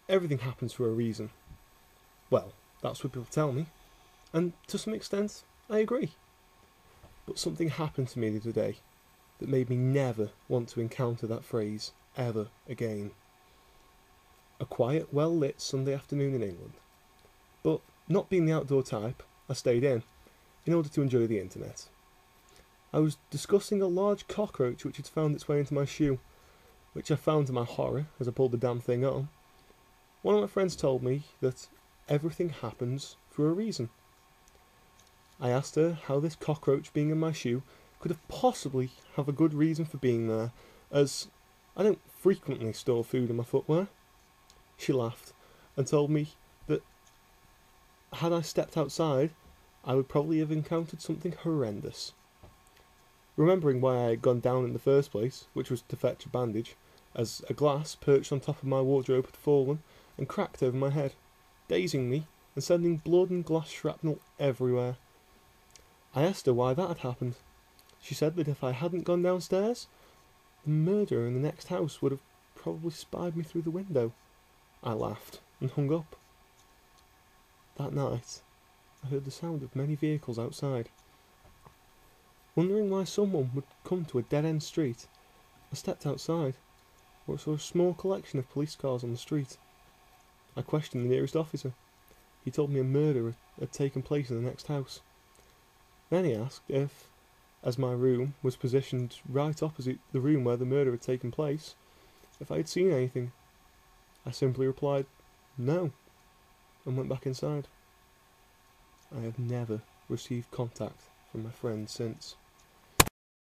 everything happens for a reason. Well, that's what people tell me, and to some extent, I agree. But something happened to me the other day that made me never want to encounter that phrase ever again. A quiet, well-lit Sunday afternoon in England. But not being the outdoor type, I stayed in order to enjoy the internet. I was discussing a large cockroach which had found its way into my shoe, which I found to my horror as I pulled the damn thing on. One of my friends told me that everything happens for a reason. I asked her how this cockroach being in my shoe could have possibly have a good reason for being there, as I don't frequently store food in my footwear. She laughed and told me that had I stepped outside, I would probably have encountered something horrendous. Remembering why I had gone down in the first place, which was to fetch a bandage, as a glass perched on top of my wardrobe had fallen and cracked over my head, dazing me and sending blood and glass shrapnel everywhere. I asked her why that had happened. She said that if I hadn't gone downstairs, the murderer in the next house would have probably spied me through the window. I laughed and hung up. That night, I heard the sound of many vehicles outside. Wondering why someone would come to a dead-end street, I stepped outside, where I saw a small collection of police cars on the street. I questioned the nearest officer. He told me a murder had taken place in the next house. Then he asked if, as my room was positioned right opposite the room where the murder had taken place, if I had seen anything. I simply replied, no, and went back inside. I have never received contact from my friend since.